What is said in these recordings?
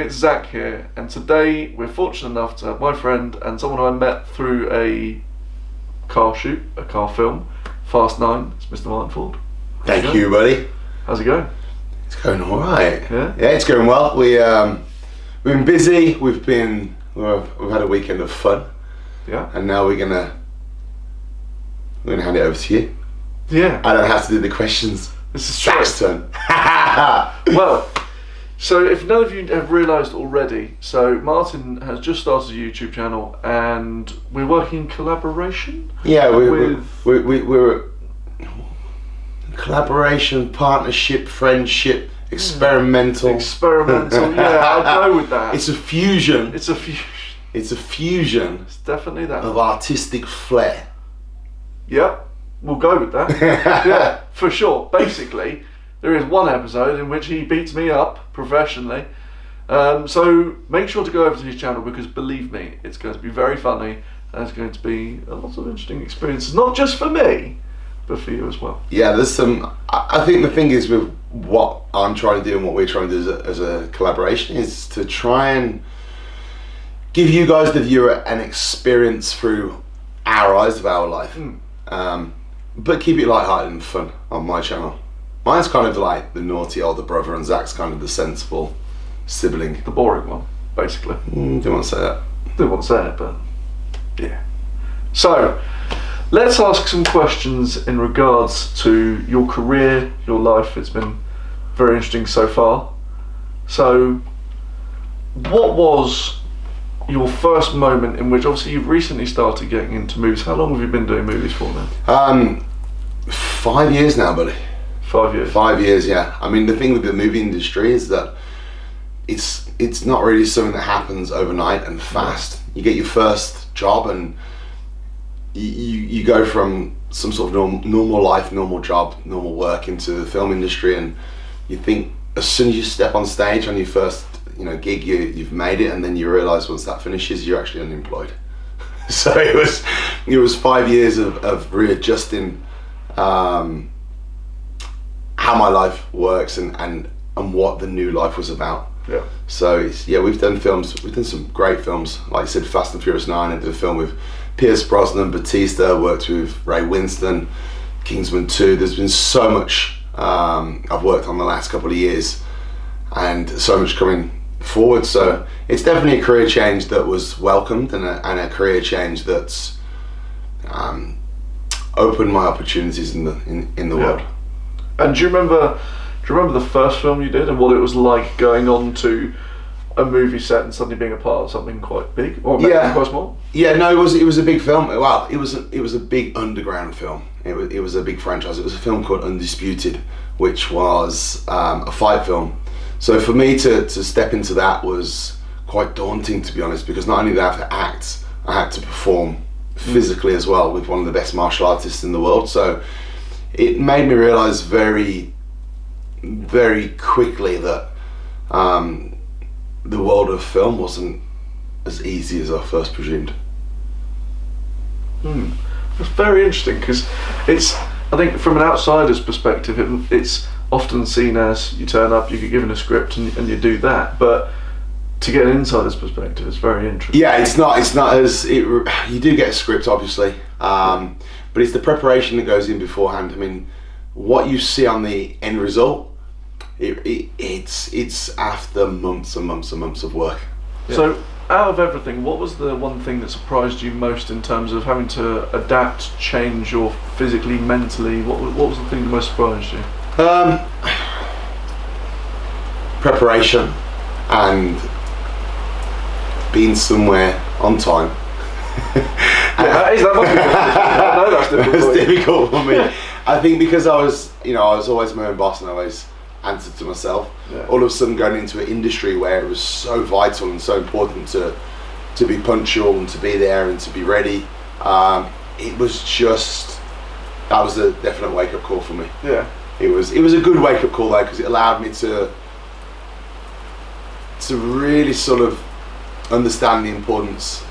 it's Zach here, and today we're fortunate enough to have my friend and someone who I met through a car shoot, a car film, Fast 9. It's Mr. Martyn Ford. Thank you, buddy. How's it going? It's going all right. Yeah, it's going well. We've been busy. We've had a weekend of fun. Yeah. And now we're gonna hand it over to you. Yeah. I don't have to do the questions. This is Zach's turn. Well, so if none of you have realised already, so Martyn has just started a YouTube channel, and we're working in collaboration. Yeah, we're collaboration, partnership, friendship, experimental. Experimental. Yeah, I'll go with that. It's a fusion. It's a fusion. It's a fusion. It's definitely that. Of artistic flair. Yeah, we'll go with that. Yeah, for sure. Basically, there is one episode in which he beats me up professionally. So make sure to go over to his channel, because believe me, it's going to be very funny, and it's going to be a lot of interesting experiences, not just for me, but for you as well. Yeah, there's some. I think the thing is with what I'm trying to do and what we're trying to do as a collaboration is to try and give you guys, the viewer, an experience through our eyes of our life. But keep it lighthearted and fun on my channel. Mine's kind of like the naughty older brother, and Zach's kind of the sensible sibling. The boring one, basically. Don't want to say that. Don't want to say it, but yeah. So, let's ask some questions in regards to your career, your life. It's been very interesting so far. So, what was your first moment in which, obviously you've recently started getting into movies. How long have you been doing movies for now? 5 years now, buddy. 5 years? 5 years, yeah. I mean, the thing with the movie industry is that it's not really something that happens overnight and fast. You get your first job and you go from some sort of normal life, normal job, normal work into the film industry, and you think as soon as you step on stage on your first gig, you've made it, and then you realise once that finishes, you're actually unemployed. So it was 5 years of readjusting how my life works and what the new life was about. Yeah. So we've done films. We've done some great films. Like I said, Fast and Furious 9. I did a film with Pierce Brosnan, Batista. Worked with Ray Winston, Kingsman 2. There's been so much I've worked on the last couple of years, and so much coming forward. So it's definitely a career change that was welcomed, and a career change that's opened my opportunities in the world. And do you remember the first film you did and what it was like going on to a movie set and suddenly being a part of something quite big, or maybe quite small? Yeah, no, it was a big film. Well, it was a big underground film. It was a big franchise. It was a film called Undisputed, which was a fight film. So for me to step into that was quite daunting, to be honest, because not only did I have to act, I had to perform physically as well with one of the best martial artists in the world. So it made me realise very, very quickly that the world of film wasn't as easy as I first presumed. It's very interesting, because I think from an outsider's perspective, it's often seen as you turn up, you get given a script and you do that, but to get an insider's perspective, it's very interesting. Yeah, it's not as you do get a script, obviously, but it's the preparation that goes in beforehand. I mean, what you see on the end result, it's after months and months and months of work. Yeah. So, out of everything, what was the one thing that surprised you most in terms of having to adapt, change, or physically, mentally? What was the thing that most surprised you? Preparation and being somewhere on time. That must be difficult. I know that's difficult. It's difficult for me. I think because I was always my own boss and I always answered to myself. Yeah. All of a sudden going into an industry where it was so vital and so important to be punctual and to be there and to be ready, it was just, that was a definite wake-up call for me. Yeah. It was a good wake-up call though, because it allowed me to really sort of understand the importance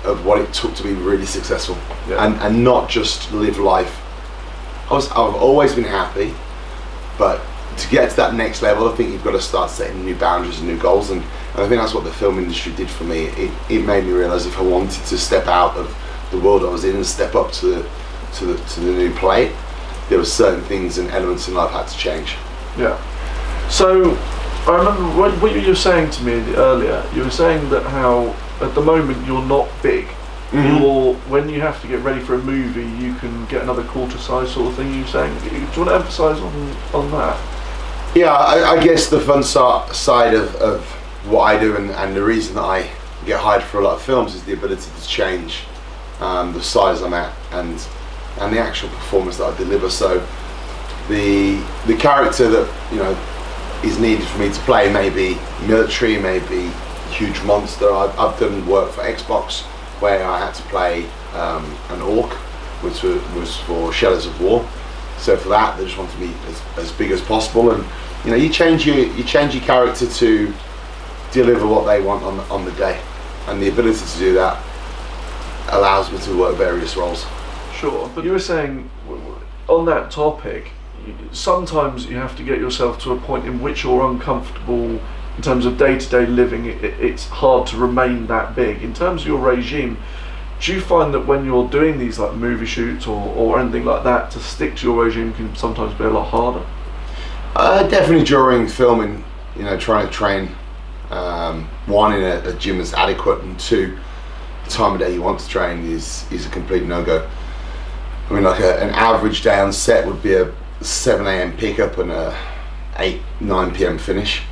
of what it took to be really successful. Yeah. and not just live life. I've always been happy, but to get to that next level, I think you've got to start setting new boundaries and new goals, and I think that's what the film industry did for me. It made me realise if I wanted to step out of the world I was in and step up to the new plate, there were certain things and elements in life had to change. Yeah. So I remember what you were saying to me earlier. You were saying that how at the moment you're not big. Mm-hmm. When you have to get ready for a movie, you can get another quarter size sort of thing. You were saying. Do you want to emphasise on that? Yeah, I guess the fun side of what I do and the reason that I get hired for a lot of films is the ability to change the size I'm at and the actual performance that I deliver. So the character that is needed for me to play may be military, may be huge monster. I've done work for Xbox where I had to play an orc, which was for Shadows of War. So for that, they just wanted to be as big as possible, and you change your character to deliver what they want on the day, and the ability to do that allows me to work various roles. Sure, but you were saying on that topic, sometimes you have to get yourself to a point in which you're uncomfortable in terms of day-to-day living. It's hard to remain that big. In terms of your regime, do you find that when you're doing these like movie shoots or anything like that, to stick to your regime can sometimes be a lot harder? Definitely during filming, trying to train, one, in a gym that's adequate, and two, the time of day you want to train is a complete no-go. I mean, like an average day on set would be a 7 a.m. pickup and a 8-9 p.m. finish.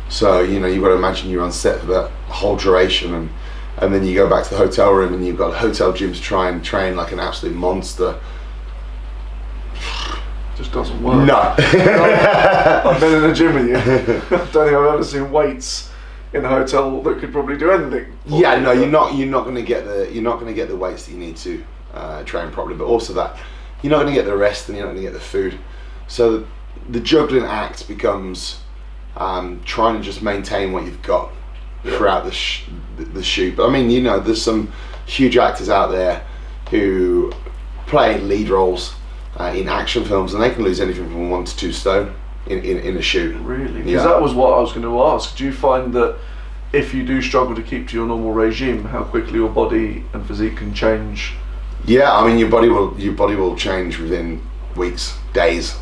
So you've got to imagine you're on set for that whole duration, and then you go back to the hotel room and you've got a hotel gym to try and train like an absolute monster. Just doesn't work. No. I've been in a gym with you. I don't think I've ever seen weights in a hotel that could probably do anything. Yeah, no, you're not going to get the weights that you need to train properly, but also that you're not going to get the rest and you're not going to get the food. So the juggling act becomes trying to just maintain what you've got throughout the shoot. But I mean, there's some huge actors out there who play lead roles in action films, and they can lose anything from 1 to 2 stone in a shoot. Really? Because that was what I was going to ask. Do you find that if you do struggle to keep to your normal regime, how quickly your body and physique can change? Yeah, I mean, your body will change within weeks, days.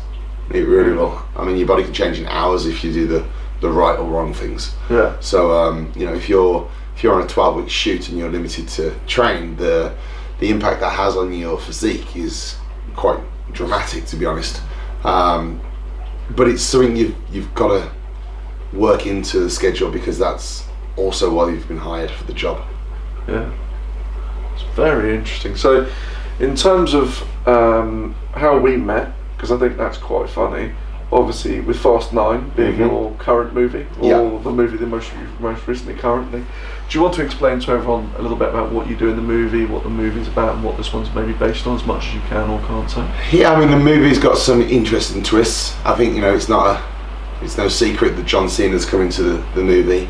It really will. I mean, your body can change in hours if you do the right or wrong things. Yeah. So if you're on a 12-week shoot and you're limited to train, the impact that has on your physique is quite dramatic, to be honest. But it's something you've got to work into the schedule, because that's also why you've been hired for the job. Yeah. It's very interesting. So in terms of how we met, because I think that's quite funny, obviously with Fast 9 being your current movie, or the movie that most recently currently, do you want to explain to everyone a little bit about what you do in the movie, what the movie's about, and what this one's maybe based on, as much as you can or can't say? Yeah, I mean, the movie's got some interesting twists. I think it's no secret that John Cena's coming to the movie,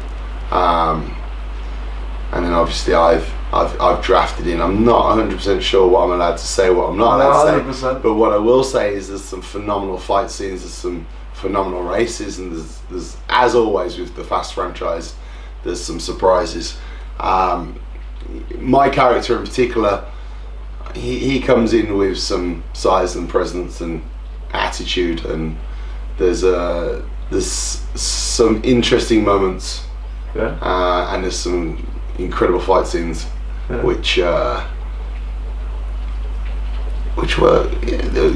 and then obviously I've drafted in. I'm not 100% sure what I'm allowed to say, what I'm not allowed to say. But what I will say is there's some phenomenal fight scenes, there's some phenomenal races, and there's as always with the Fast franchise, there's some surprises. My character in particular, he comes in with some size and presence and attitude, and there's some interesting moments, and there's some incredible fight scenes, which were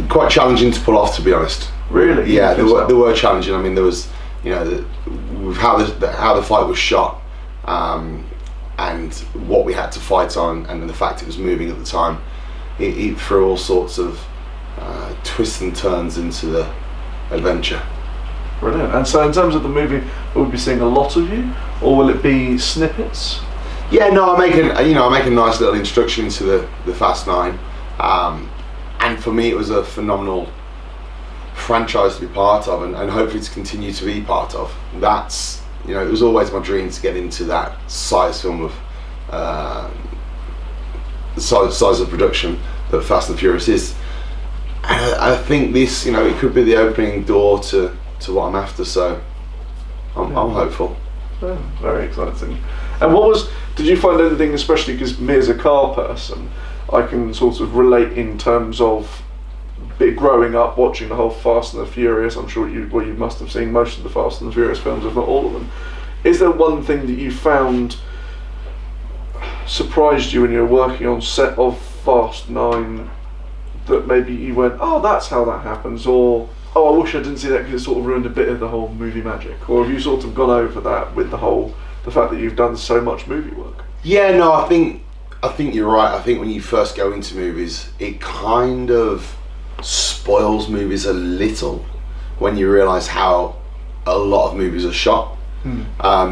quite challenging to pull off, to be honest. Really? Yeah, they were challenging. I mean, there was, with how the fight was shot, and what we had to fight on, and the fact it was moving at the time, it threw all sorts of twists and turns into the adventure. Brilliant. And so in terms of the movie, will we be seeing a lot of you, or will it be snippets? Yeah, no, I make a nice little introduction into the Fast 9, and for me it was a phenomenal franchise to be part of, and hopefully to continue to be part of. That's, it was always my dream to get into that size film of the size of production that Fast and Furious is. And I think this, it could be the opening door to to what I'm after. So I'm hopeful. Yeah, very exciting. And did you find anything, especially because me as a car person, I can sort of relate in terms of growing up watching the whole Fast and the Furious. I'm sure you must have seen most of the Fast and the Furious films, if not all of them. Is there one thing that you found surprised you when you were working on set of Fast 9 that maybe you went, oh, that's how that happens, or oh, I wish I didn't see that because it sort of ruined a bit of the whole movie magic? Or have you sort of gone over that with the fact that you've done so much movie work? Yeah, no, I think you're right. I think when you first go into movies, it kind of spoils movies a little when you realise how a lot of movies are shot. I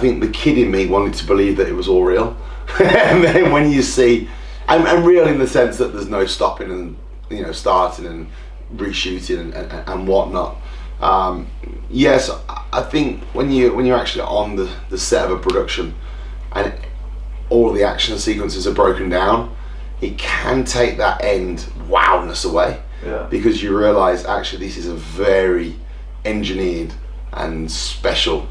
think the kid in me wanted to believe that it was all real, and then when you see, and real in the sense that there's no stopping and starting and reshooting and whatnot. Yes, I think when you're actually on the set of a production and all of the action sequences are broken down, it can take that end wowness away. Yeah. Because you realise actually this is a very engineered and special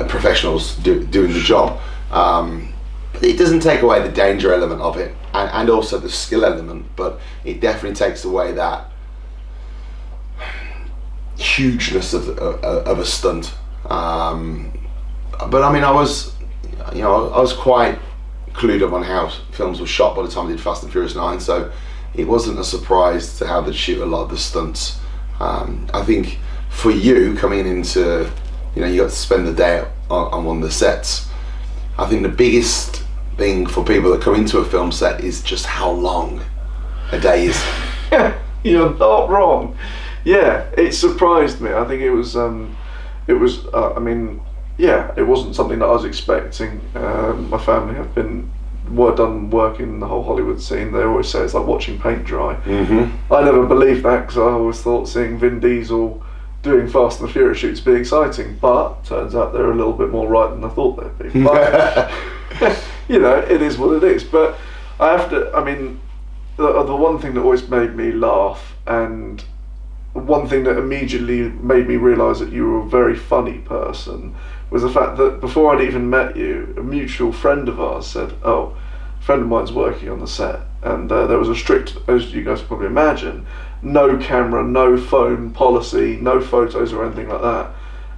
professionals doing the job. But it doesn't take away the danger element of it and also the skill element, but it definitely takes away that hugeness of a stunt. But I mean, I was quite clued up on how films were shot by the time I did Fast and Furious 9, so it wasn't a surprise to how they'd shoot a lot of the stunts. I think for you coming into, you got to spend the day on one of the sets. I think the biggest thing for people that come into a film set is just how long a day is. You're not wrong. Yeah, it surprised me. I think it wasn't something that I was expecting. My family were done working in the whole Hollywood scene. They always say it's like watching paint dry. Mm-hmm. I never believed that because I always thought seeing Vin Diesel doing Fast and the Furious shoots be exciting, but turns out they're a little bit more right than I thought they'd be. But it is what it is. But the one thing that always made me laugh, and one thing that immediately made me realise that you were a very funny person, was the fact that before I'd even met you, a mutual friend of ours said, oh, a friend of mine's working on the set, and there was a strict, as you guys probably imagine, no camera, no phone policy, no photos or anything like that.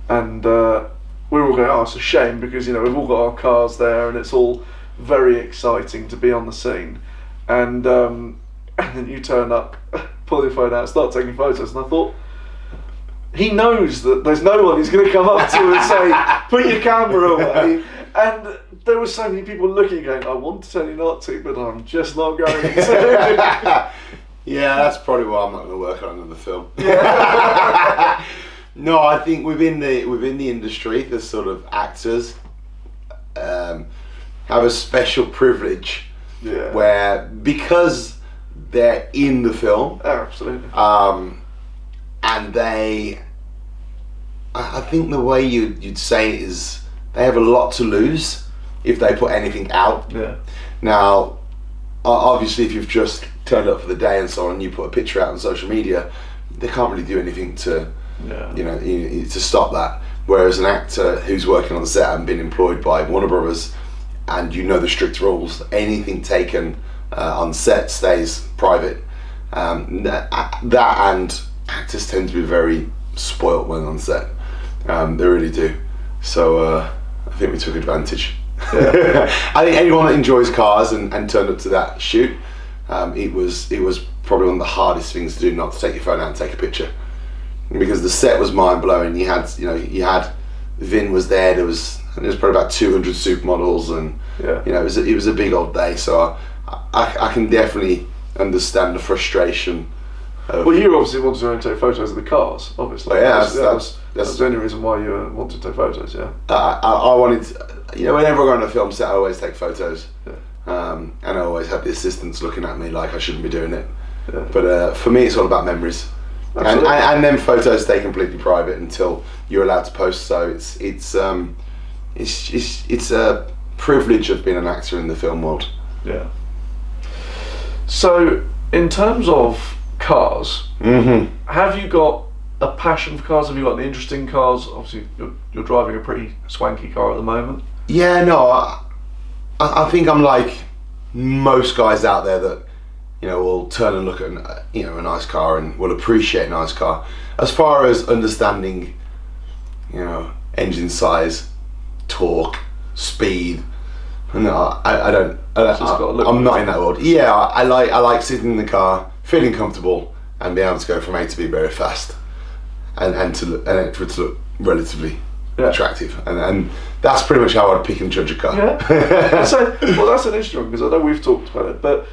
And we were all going, oh, it's a shame because we've all got our cars there and it's all very exciting to be on the scene. And then you turn up, pull your phone out, start taking photos, and I thought, he knows that there's no one who's going to come up to him and say, put your camera away. And there were so many people looking going, I want to tell you not to, but I'm just not going to. Yeah, that's probably why I'm not going to work on another film. Yeah. No, I think within the industry, the sort of actors have a special privilege, where because they're in the film, absolutely, and I think the way you'd say it is they have a lot to lose if they put anything out. Yeah. Now, obviously, if you've just turned up for the day and so on, you put a picture out on social media, they can't really do anything to, to stop that. Whereas an actor who's working on the set and been employed by Warner Brothers, and the strict rules, anything taken on set stays private. That and actors tend to be very spoilt when on set. They really do. So I think we took advantage. Yeah. I think anyone that enjoys cars and turned up to that shoot, it was probably one of the hardest things to do, not to take your phone out and take a picture, because the set was mind blowing. You had Vin was there. There was probably about 200 supermodels, and it was a big old day. So I can definitely understand the frustration. Well, you obviously wanted to only take photos of the cars, obviously. Well, that's the only reason why you wanted to take photos. Yeah. I wanted to, whenever I go on a film set, I always take photos. Yeah. And I always have the assistants looking at me like I shouldn't be doing it. Yeah. But for me, it's all about memories. And then photos stay completely private until you're allowed to post. So it's a privilege of being an actor in the film world. Yeah. So in terms of cars, Mm-hmm. have you got a passion for cars? Have you got any interest in cars? Obviously, you're driving a pretty swanky car at the moment. Yeah, no, I think I'm like most guys out there that, you know, will turn and look at a nice car and will appreciate a nice car. As far as understanding, you know, engine size, torque, speed, no, I don't. I'm not in that world. Yeah, I like sitting in the car, feeling comfortable, and being able to go from A to B very fast, and for it to look relatively attractive, and that's pretty much how I'd pick and judge a car. Yeah. So, well, that's an interesting one, because I know we've talked about it, but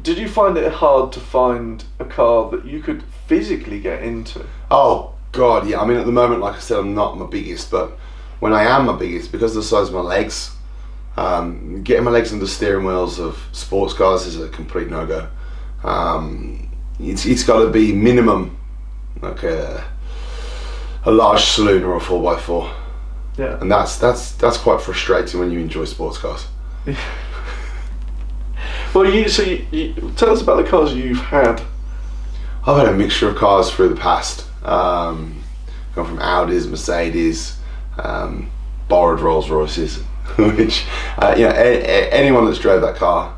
did you find it hard to find a car that you could physically get into? Oh God, yeah. I mean, at the moment, like I said, I'm not my biggest, but when I am my biggest, because of the size of my legs, getting my legs under steering wheels of sports cars is a complete no-go. It's got to be minimum like a large saloon or a 4x4. Yeah. And that's quite frustrating when you enjoy sports cars. Well, you tell us about the cars you've had. I've had a mixture of cars through the past. Gone from Audis, Mercedes, borrowed Rolls Royces, which anyone that's drove that car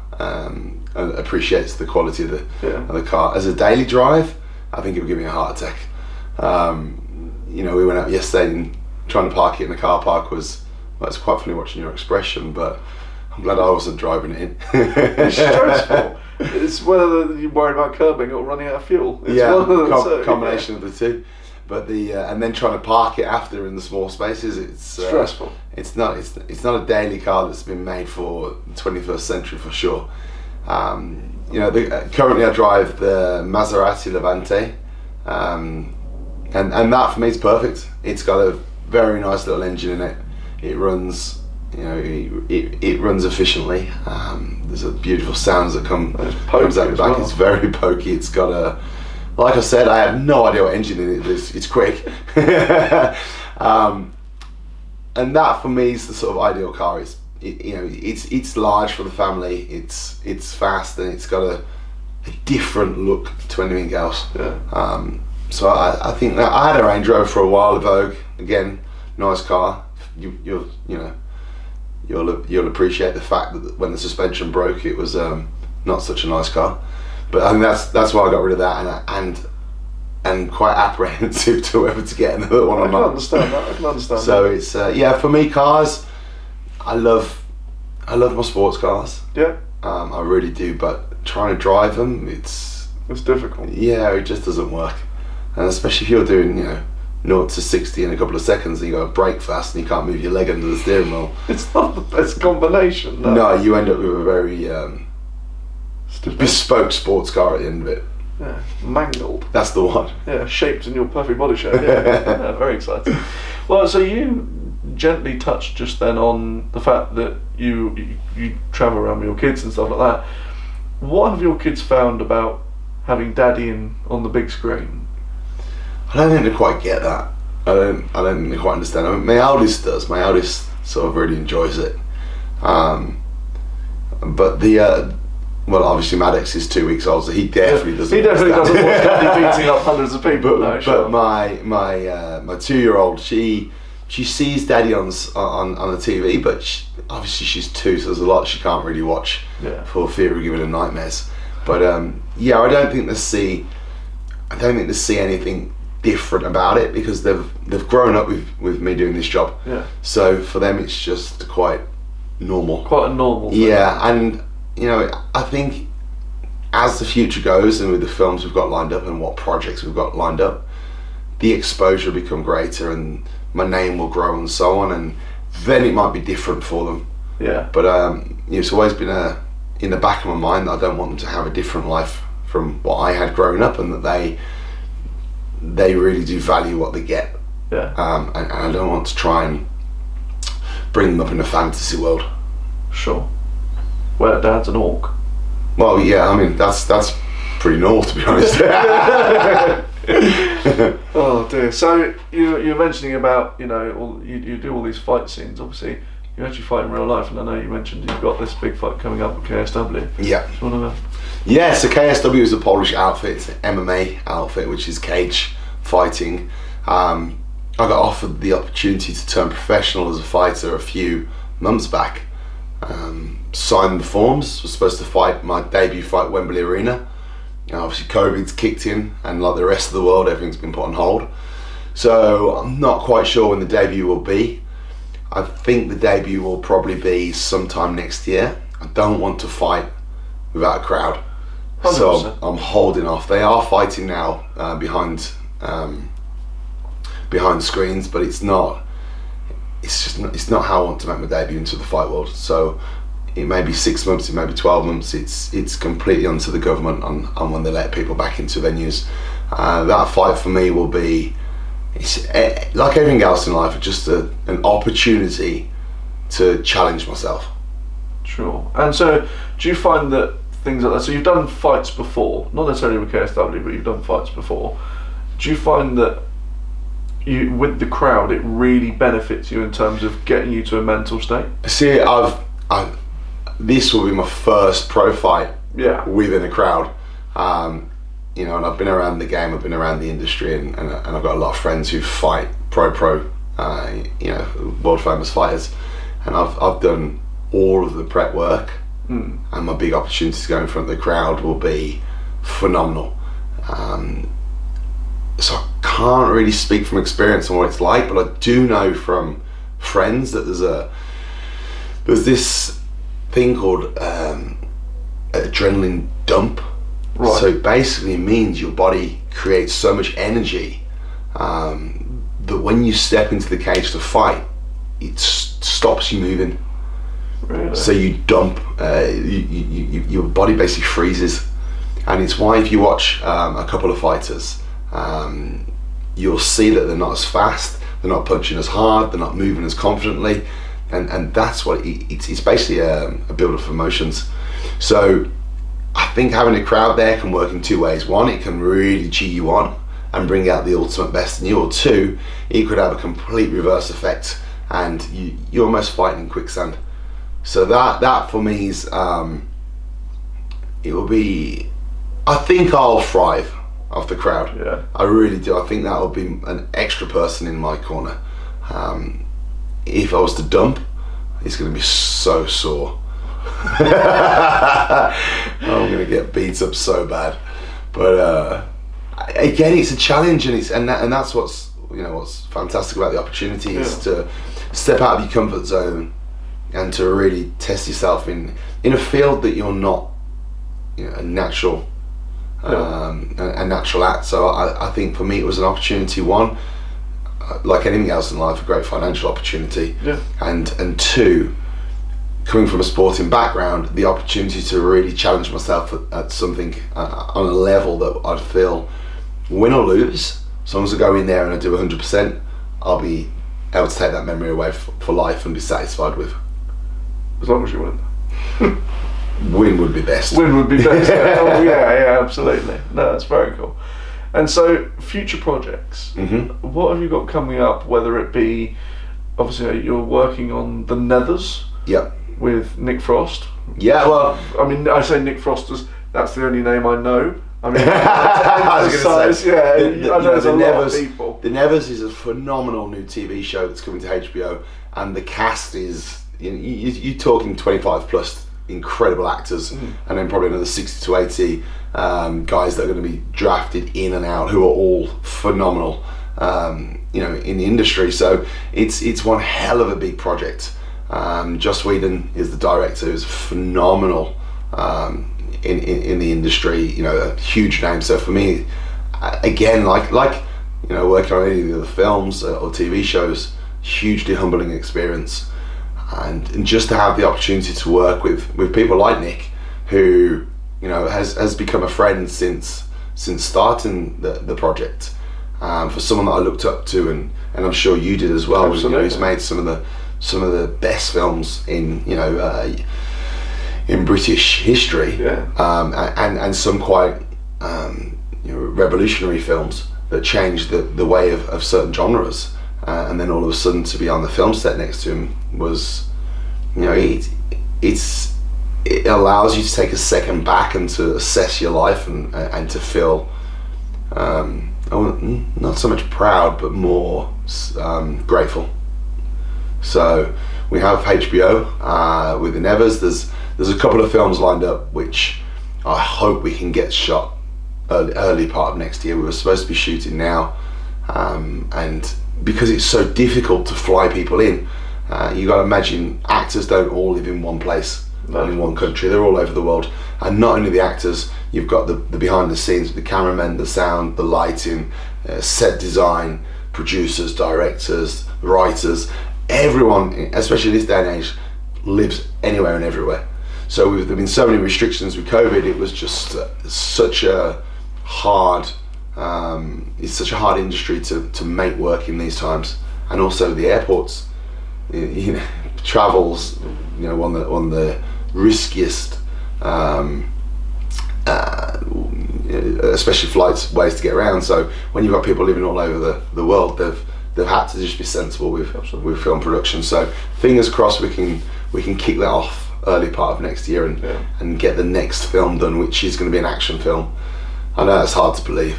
appreciates the quality of the car. As a daily drive, I think it would give me a heart attack. We went out yesterday and trying to park it in the car park it's quite funny watching your expression, but I'm glad I wasn't driving it in. It's stressful. It's whether you're worried about curbing or running out of fuel. It's one of the combination of the two. But and then trying to park it after in the small spaces, it's stressful. It's not a daily car that's been made for the 21st century for sure. Currently I drive the Maserati Levante, and that for me is perfect. It's got a very nice little engine in it. It runs, it runs efficiently. There's a beautiful sounds that comes out the back. Well. It's very pokey. It's got like I said, I have no idea what engine it is. It's quick. And that for me is the sort of ideal car. It's large for the family. It's fast, and it's got a different look to anything else. Yeah. So I think that I had a Range Rover for a while, a Vogue. Again, nice car. You'll appreciate the fact that when the suspension broke, it was not such a nice car. But I think that's why I got rid of that, and quite apprehensive to whether to get another one or not. I can understand that. So it's for me, cars. I love my sports cars. Yeah. I really do, but trying to drive them, it's difficult. Yeah, it just doesn't work, and especially if you're doing 0 to 60 in a couple of seconds, and you got to brake fast and you can't move your leg under the steering wheel. It's not the best combination. No, you end up with a very bespoke sports car at the end of it. Yeah, mangled. That's the one. Yeah, shaped in your perfect body shape. Yeah, very exciting. Well, so you gently touched just then on the fact that you travel around with your kids and stuff like that. What have your kids found about having Daddy on the big screen? I don't think they quite get that. I don't think they quite understand. I mean, my eldest does. My eldest sort of really enjoys it. But obviously Maddox is 2 weeks old, so he definitely doesn't. He definitely doesn't watch Daddy beating up hundreds of people. But my 2-year-old, she sees Daddy on the TV, but obviously she's 2, so there's a lot she can't really watch for fear of giving her nightmares. But I don't think they see anything different about it, because they've grown up with me doing this job. Yeah. So for them it's just quite normal. Quite a normal thing. Yeah, and I think as the future goes, and with the films we've got lined up and what projects we've got lined up, the exposure will become greater and my name will grow and so on, and then it might be different for them. Yeah. But it's always been in the back of my mind that I don't want them to have a different life from what I had growing up, and that they really do value what they get. Yeah. And I don't want to try and bring them up in a fantasy world. Sure. Where Dad's an orc. Well, yeah, I mean that's pretty normal, to be honest. Oh dear. So you're mentioning about you do all these fight scenes. Obviously, you actually fight in real life, and I know you mentioned you've got this big fight coming up with KSW. Yeah. Do you want Yeah, so KSW is a Polish outfit, it's an MMA outfit, which is cage fighting. I got offered the opportunity to turn professional as a fighter a few months back. Signed the forms, was supposed to fight my debut fight Wembley Arena. Obviously COVID's kicked in, and like the rest of the world, everything's been put on hold. So I'm not quite sure when the debut will be. I think the debut will probably be sometime next year. I don't want to fight without a crowd. 100%. So I'm holding off. They are fighting now behind screens, but it's not how I want to make my debut into the fight world. So it may be 6 months, it may be 12 months. It's completely onto the government on when they let people back into venues. That fight for me will be, it's like everything else in life, just an opportunity to challenge myself. Sure. And so, do you find that things like that? So you've done fights before, not necessarily with KSW, but you've done fights before. Do you find that with the crowd, it really benefits you in terms of getting you to a mental state? See, this will be my first pro fight within a crowd. And I've been around the game, I've been around the industry, and I've got a lot of friends who fight pro, world famous fighters, and I've done all of the prep work, and my big opportunity to go in front of the crowd will be phenomenal. So I can't really speak from experience on what it's like, but I do know from friends that there's this thing called adrenaline dump. Right. So it basically means your body creates so much energy that when you step into the cage to fight, it stops you moving. Really? So you dump, your body basically freezes. And it's why if you watch a couple of fighters, you'll see that they're not as fast, they're not punching as hard, they're not moving as confidently, and that's what it's basically a build-up of emotions. So I think having a crowd there can work in two ways. One, it can really cheer you on and bring out the ultimate best in you, or two, it could have a complete reverse effect and you're almost fighting in quicksand. So that for me is, it will be, I think I'll thrive off the crowd. Yeah. I really do. I think that will be an extra person in my corner. If I was to dump, it's going to be so sore. I'm going to get beat up so bad. But again, it's a challenge, and that's what's fantastic about the opportunity is to step out of your comfort zone and to really test yourself in a field that you're not a natural act. So I think for me it was an opportunity, one, like anything else in life, a great financial opportunity, and two, coming from a sporting background, the opportunity to really challenge myself at something on a level that I'd feel, win or lose, as long as I go in there and I do 100%, I'll be able to take that memory away for life and be satisfied with. As long as you win. Win would be best. Win would be best. Oh, yeah, absolutely. No, that's very cool. And so, future projects. Mm-hmm. What have you got coming up? Whether it be, obviously, you're working on the Nethers. Yep. With Nick Frost. Yeah, well, I mean, I say Nick Frost as that's the only name I know. I mean, I was going to say, I know there's a lot of people. The Nethers is a phenomenal new TV show that's coming to HBO, and the cast is you're talking 25 plus incredible actors, and then probably another 60 to 80 guys that are going to be drafted in and out, who are all phenomenal, in the industry. So it's one hell of a big project. Joss Whedon is the director, who's phenomenal in the industry, a huge name. So for me, again, like working on any of the other films or TV shows, hugely humbling experience, and just to have the opportunity to work with people like Nick, who has become a friend since starting the project. For someone that I looked up to, and I'm sure you did as well. He's made some of the best films in British history, and some quite revolutionary films that changed the way of certain genres, and then all of a sudden to be on the film set next to him was You know, it allows you to take a second back and to assess your life and to feel not so much proud but more grateful. So we have HBO with the Nevers. There's a couple of films lined up which I hope we can get shot early part of next year. We were supposed to be shooting now, and because it's so difficult to fly people in, you got to imagine actors don't all live in one place, not in one country. They're all over the world, and not only the actors, you've got the behind the scenes, the cameramen, the sound, the lighting, set design, producers, directors, writers. Everyone, especially in this day and age, lives anywhere and everywhere. So there've been so many restrictions with COVID. It was just such a hard. It's such a hard industry to make work in these times, and also the airports. You know, travels. You know, one of the riskiest, especially flights, ways to get around. So when you've got people living all over the world, they've had to just be sensible with film production. So fingers crossed we can kick that off early part of next year and get the next film done, which is going to be an action film. I know that's hard to believe.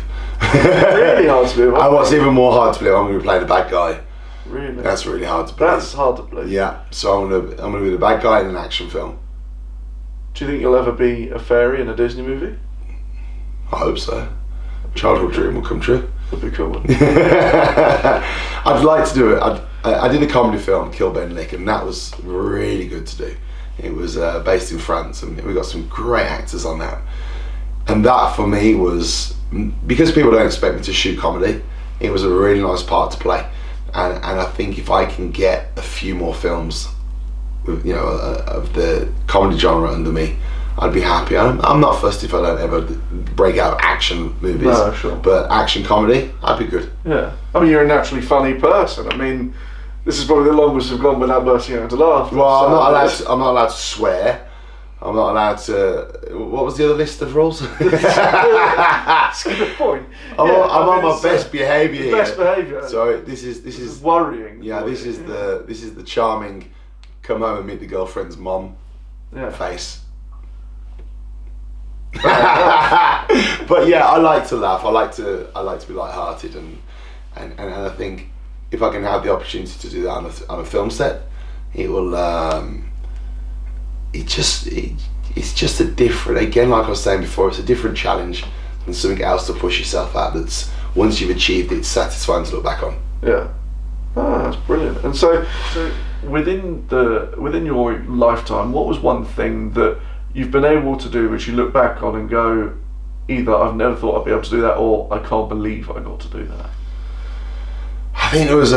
Really hard to believe. And what's even more hard to believe, I'm going to be playing the bad guy. Really? That's really hard to believe. That's hard to believe. Yeah, so I'm going to be the bad guy in an action film. Do you think you'll ever be a fairy in a Disney movie? I hope so. Childhood dream will come true. That'd be cool. I'd like to do it. I did a comedy film, Kill Ben Lick, and that was really good to do. It was based in France, and we got some great actors on that. And that for me was, because people don't expect me to shoot comedy, it was a really nice part to play. And I think if I can get a few more films with, you know, of the comedy genre under me, I'd be happy. I'm not fussed if I don't ever break out action movies. No, sure. But action comedy, I'd be good. Yeah. I mean, you're a naturally funny person. I mean, this is probably the longest we've gone without bursting out into laughter. Well, I'm not allowed to swear. I'm not allowed to. What was the other list of rules? That's a good point. I'm on my best behaviour here. Best behaviour. So this is worrying. Yeah, this is the charming come home and meet the girlfriend's mom face. But yeah, I like to laugh. I like to be light-hearted, and I think if I can have the opportunity to do that on a film set, it will. It's just a different. Again, like I was saying before, it's a different challenge and something else to push yourself at. That's once you've achieved it, it's satisfying to look back on. Yeah. Oh, that's brilliant. And so within your lifetime, what was one thing that you've been able to do which you look back on and go, either I've never thought I'd be able to do that, or I can't believe I got to do that? I think there was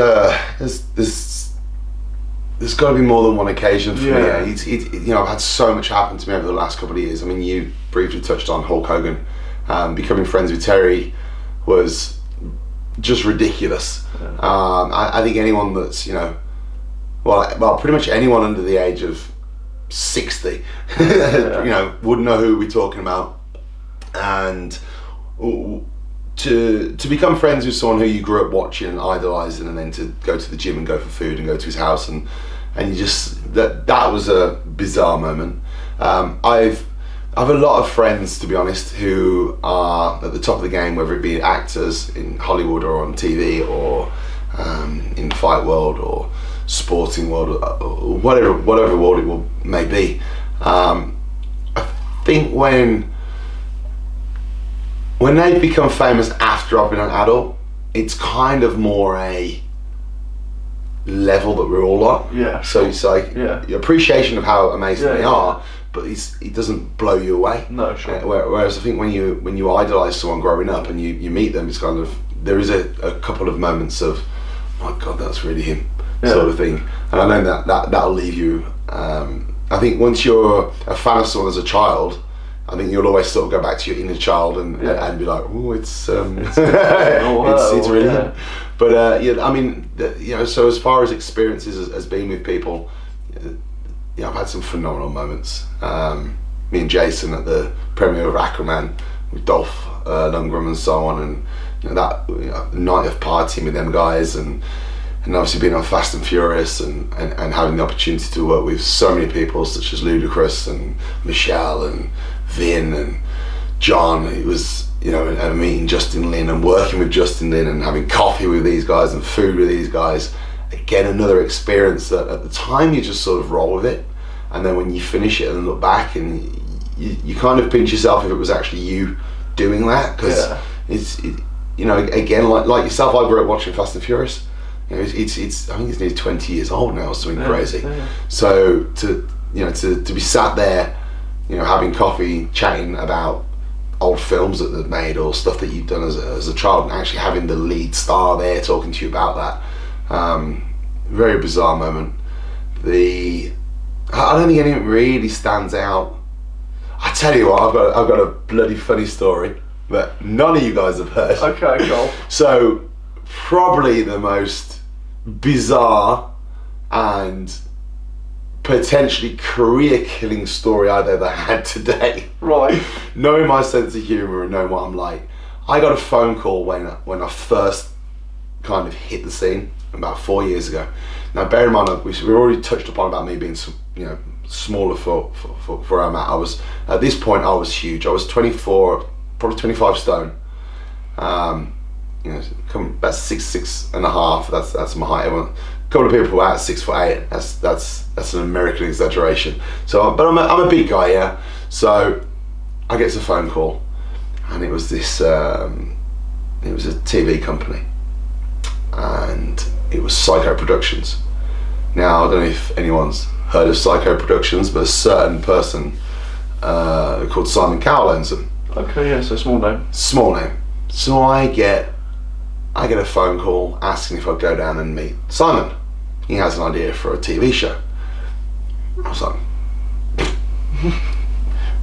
there's got to be more than one occasion for me. You know, I've had so much happen to me over the last couple of years. I mean, you briefly touched on Hulk Hogan. Becoming friends with Terry was just ridiculous. Yeah. I think anyone that's, you know, well, pretty much anyone under the age of 60, you know, would know who we're talking about. And to become friends with someone who you grew up watching and idolising, and then to go to the gym and go for food and go to his house, and you just that was a bizarre moment. I have a lot of friends, to be honest, who are at the top of the game, whether it be actors in Hollywood or on TV or in the fight world or sporting world or whatever world it may be. I think when they become famous after I've been an adult, it's kind of more a level that we're all on. Yeah. So it's like your appreciation of how amazing they are, but it doesn't blow you away. No, sure. Whereas I think when you idolise someone growing up and you meet them, it's kind of, there is a couple of moments of, oh my God, that's really him, sort of thing. And I know that'll leave you. I think once you're a fan of someone as a child, I think you'll always sort of go back to your inner child and be like, oh, it's really him. But I mean, you know, so as far as experiences as being with people, you know, I've had some phenomenal moments. Me and Jason at the premiere of Aquaman with Dolph Lundgren and so on, and you know, that night of partying with them guys, and and obviously being on Fast and Furious and having the opportunity to work with so many people such as Ludacris and Michelle and Vin and John, it was, you know, and meeting Justin Lin and working with Justin Lin and having coffee with these guys and food with these guys. Again, another experience that at the time you just sort of roll with it, and then when you finish it and look back and you kind of pinch yourself if it was actually you doing that, because it's you know, again, like yourself, I grew up watching Fast and Furious. You know, it's I think it's nearly 20 years old now or something crazy. Yeah. So to be sat there, you know, having coffee, chatting about old films that they've made or stuff that you've done as a child, and actually having the lead star there talking to you about that, very bizarre moment. I don't think anything really stands out. I tell you what, I've got a bloody funny story that none of you guys have heard. Okay, cool. So probably the most bizarre and potentially career-killing story I've ever had today. Right. Knowing my sense of humour and knowing what I'm like, I got a phone call when I first kind of hit the scene about 4 years ago. Now, bear in mind, we've already touched upon about me being, you know, smaller for where I'm at. At this point, I was huge. I was 24, probably 25 stone. You know, about 6'6.5". That's my height. A couple of people were at 6'8". That's an American exaggeration. So, but I'm a big guy, yeah. So I get a phone call, and it was this. It was a TV company, and it was Psycho Productions. Now, I don't know if anyone's heard of Psycho Productions, but a certain person called Simon Cowell owns them. Okay, yeah, so small name. Small name. So I get a phone call asking if I'd go down and meet Simon. He has an idea for a TV show. I was like,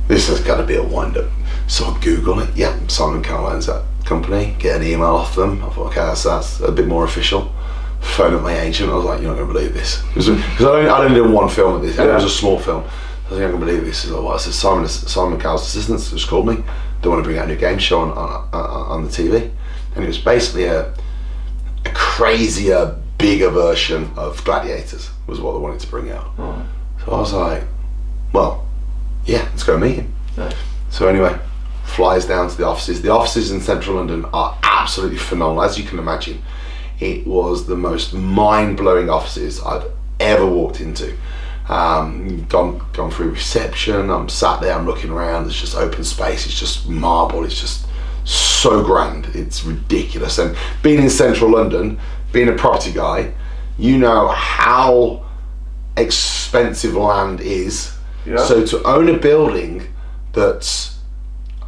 this has got to be a wind-up. So I Google it. Yeah, Simon Cowell owns that company. Get an email off them. I thought, okay, that's a bit more official. Phone up my agent. I was like, you're not going to believe this. Because I only did one film at this, and it was a small film. I was like, I'm not going to believe this. I said, Simon Cowell's assistants just called me. They want to bring out a new game show on the TV. And it was basically a crazier, bigger version of Gladiators was what they wanted to bring out. Right. So I was like, well, yeah, let's go meet him. Yeah. So anyway, flies down to the offices. The offices in central London are absolutely phenomenal, as you can imagine. It was the most mind-blowing offices I've ever walked into. Gone through reception, I'm sat there, I'm looking around, there's just open space, it's just marble, it's just so grand, it's ridiculous. And being in central London, being a property guy, you know how expensive land is. Yeah. So to own a building that's,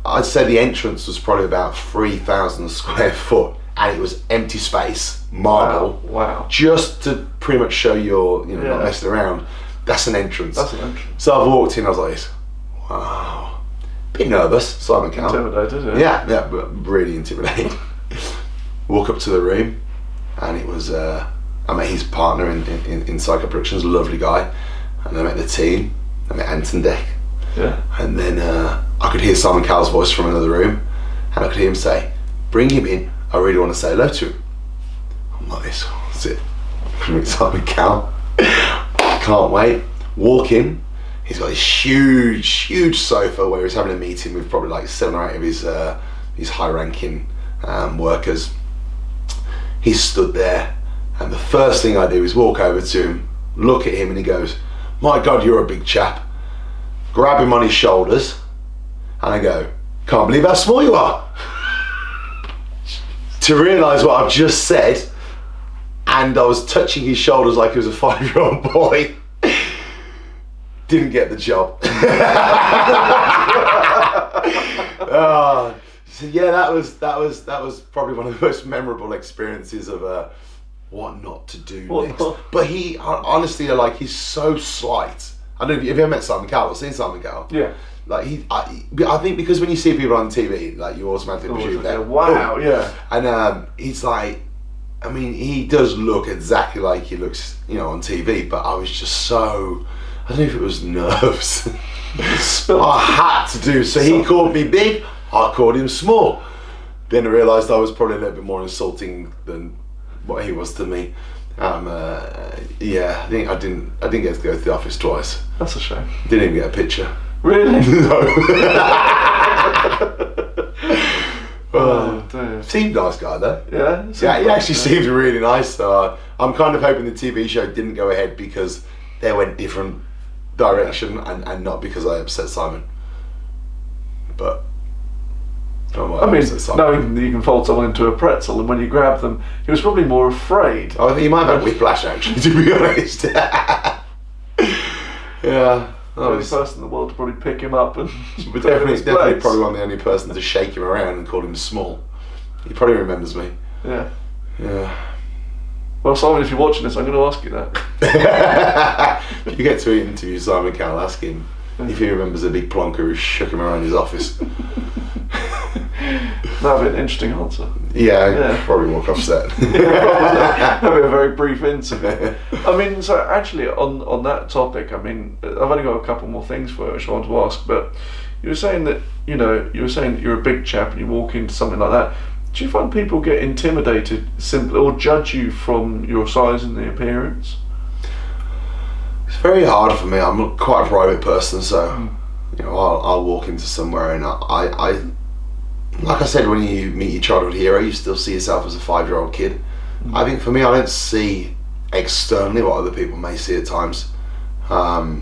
I'd say the entrance was probably about 3,000 square foot, and it was empty space, marble. Wow. Just to pretty much show you're, you know, not messing around. That's an entrance. That's an entrance. So I've walked in, I was like, wow. Bit nervous, Simon Cowell. Intimidated, yeah, but really intimidated. Walk up to the room, and it was, I met his partner in Psycho Productions, lovely guy. And I met the team, I met Anton Deck. Yeah. And then I could hear Simon Cowell's voice from another room, and I could hear him say, bring him in, I really want to say hello to him. I'm like this, that's it. Meet Simon Cowell. Can't wait. Walk in. He's got this huge sofa where he's having a meeting with probably like 7 or 8 of his high-ranking workers. He's stood there, and the first thing I do is walk over to him, look at him, and he goes, "My God, you're a big chap." Grab him on his shoulders, and I go, "Can't believe how small you are." To realise what I've just said, and I was touching his shoulders like he was a 5-year-old boy. Didn't get the job. So yeah, that was probably one of the most memorable experiences of what not to do next. But he honestly, like, he's so slight. I don't know if you ever met Simon Cowell, seen Simon Cowell? Yeah. Like I think because when you see people on TV, like, you automatically presume that. Wow, yeah. And he's like, I mean, he does look exactly like he looks, you know, on TV. But I was just so, I don't know if it was nerves. I had to do. So he called me big. I called him small. Then I realised I was probably a little bit more insulting than what he was to me. Yeah, I think I didn't get to go to the office twice. That's a shame. Didn't even get a picture. Really? No. Oh dear. Seemed nice guy though. Yeah. Yeah, he actually seemed really nice. So I'm kind of hoping the TV show didn't go ahead because they went different direction and not because I upset Simon. But I mean, knowing that you can fold someone into a pretzel, and when you grab them, he was probably more afraid. I think he might have had whiplash actually, to be honest. Yeah. The only person in the world to probably pick him up and But definitely probably one of the only person to shake him around and call him small. He probably remembers me. Yeah. Yeah. Well, Simon, if you're watching this, I'm going to ask you that. If you get to interview Simon Cowell, ask him if he remembers a big plonker who shook him around his office. That'd be an interesting answer. Yeah. Probably walk off set. That'd be a very brief interview. I mean, so actually on that topic, I mean, I've only got a couple more things for you which I want to ask, but you were saying that, you're a big chap and you walk into something like that. Do you find people get intimidated simply or judge you from your size and the appearance? It's very hard for me. I'm quite a private person, so I'll walk into somewhere and I like I said, when you meet your childhood hero, you still see yourself as a 5-year-old kid. I think for me, I don't see externally what other people may see at times. My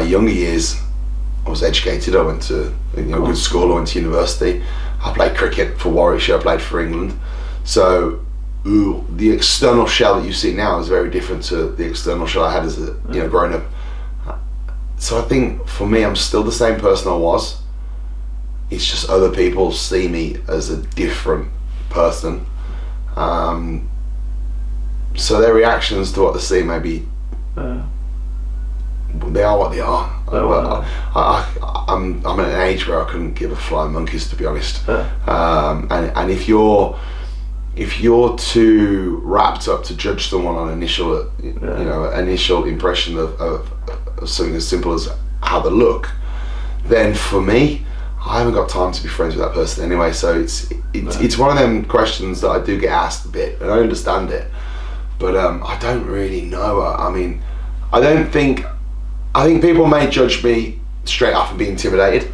younger years, I was educated. I went to good school. I went to university. I played cricket for Warwickshire. I played for England. So the external shell that you see now is very different to the external shell I had as a growing up. So I think for me, I'm still the same person I was. It's just other people see me as a different person. So their reactions to what they see maybe they are what they are. I'm at an age where I couldn't give a flying monkeys, to be honest. And if you're too wrapped up to judge someone on initial impression of something as simple as how they look, then for me, I haven't got time to be friends with that person anyway. So it's one of them questions that I do get asked a bit, and I understand it, but I don't really know. I think people may judge me straight off and be intimidated,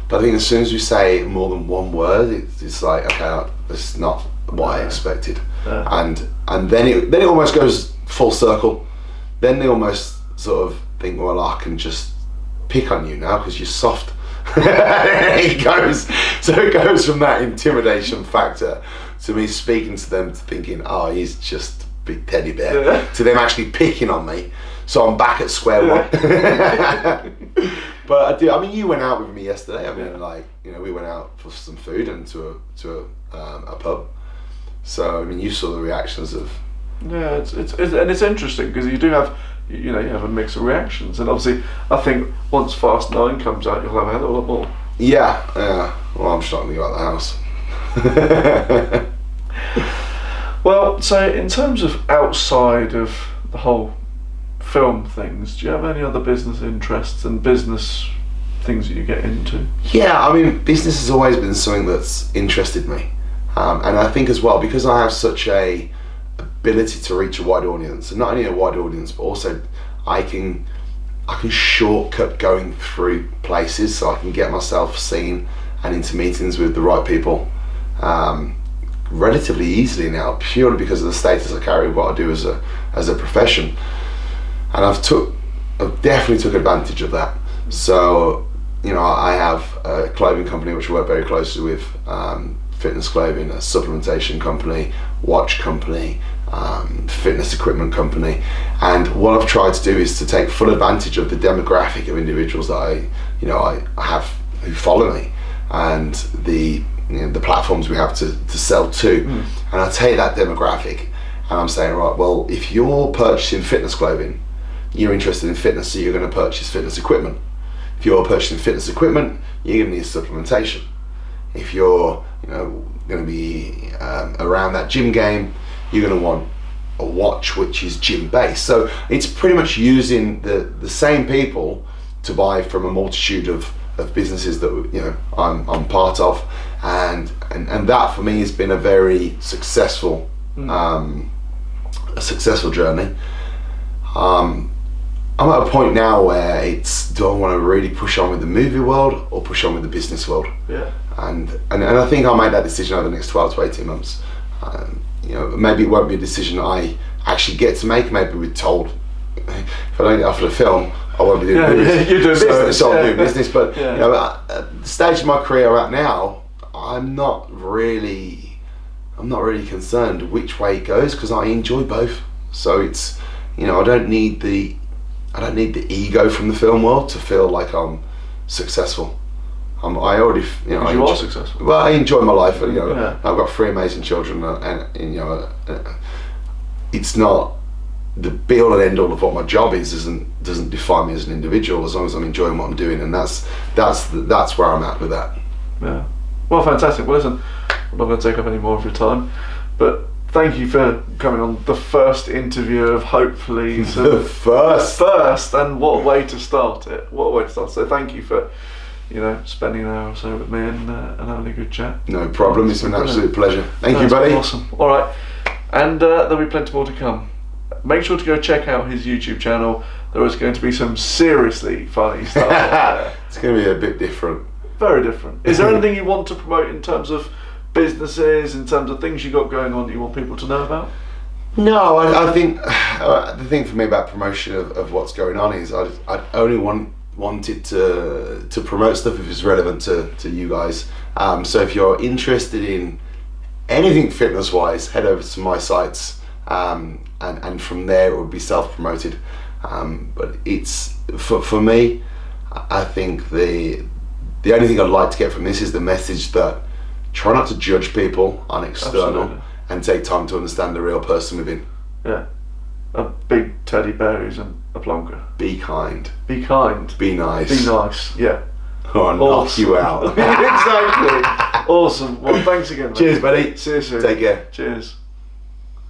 but I think as soon as we say more than one word, it's like, okay, that's not what I expected, and then it almost goes full circle. Then they almost sort of think, well, I can just pick on you now because you're soft. It goes from that intimidation factor to me speaking to them to thinking, oh, he's just a big teddy bear, to them actually picking on me. So I'm back at square one. But I do. I mean, you went out with me yesterday. I mean, we went out for some food and to a pub. So I mean, you saw the reactions of. Yeah, it's interesting because you do have. You have a mix of reactions, and obviously I think once Fast 9 comes out, you'll have a hell of a lot more. Yeah. Well, I'm just not going to go out the house. Well, so in terms of outside of the whole film things, do you have any other business interests and business things that you get into? Yeah, I mean, business has always been something that's interested me, and I think as well because I have such a ability to reach a wide audience, and not only a wide audience, but also I can shortcut going through places, so I can get myself seen and into meetings with the right people relatively easily now, purely because of the status I carry, what I do as a profession, and I've definitely took advantage of that. So I have a clothing company which I work very closely with, fitness clothing, a supplementation company, watch company, fitness equipment company, and what I've tried to do is to take full advantage of the demographic of individuals that I have who follow me, and the platforms we have to sell to, and I take that demographic and I'm saying, right, well, if you're purchasing fitness clothing, you're interested in fitness, so you're going to purchase fitness equipment. If you're purchasing fitness equipment, you're going to need supplementation. If you're going to be around that gym game, you're going to want a watch which is gym based. So it's pretty much using the same people to buy from a multitude of businesses that I'm part of, and that for me has been a very successful a successful journey. I'm at a point now where it's, do I want to really push on with the movie world or push on with the business world? Yeah. And I think I'll make that decision over the next 12 to 18 months. You know, maybe it won't be a decision I actually get to make. Maybe we're told, if I don't get offered a film, I won't be doing movies. You're doing business. So I'm doing business. But Yeah. you know, at the stage of my career I'm at now, I'm not really concerned which way it goes, because I enjoy both. So it's, you know, I don't need the ego from the film world to feel like I'm successful. I already, you know, You are successful. Well, I enjoy my life, and you know, Yeah. I've got 3 amazing children, and you know, it's not the be all and end all of what my job is. Doesn't define me as an individual, as long as I'm enjoying what I'm doing, and that's where I'm at with that. Yeah. Well, fantastic. Well, listen, I'm not going to take up any more of your time, but thank you for coming on the first interview of hopefully The first. And what a way to start it. What a way to start. So thank you for, you know, spending an hour or so with me and having a good chat. No problem. It's been an absolute pleasure. Thank you, It's been buddy. Awesome. All right, and there'll be plenty more to come. Make sure to go check out his YouTube channel. There is going to be some seriously funny stuff there. It's going to be a bit different. Very different. Is there anything you want to promote in terms of businesses, in terms of things you got going on that you want people to know about? No, I think the thing for me about promotion of what's going on is I only wanted to promote stuff if it's relevant to you guys. So if you're interested in anything fitness wise, head over to my sites, and from there it would be self-promoted. But it's for me, I think the only thing I'd like to get from this is the message that try not to judge people on external. Absolutely. And take time to understand the real person within. Yeah. A big teddy bear isn't a plonker. Be kind. Be kind. Be nice. Be nice. Yeah. Or I'll knock you out. Exactly. Awesome. Well, thanks again, mate. Cheers, buddy. See you soon. Take care. Cheers.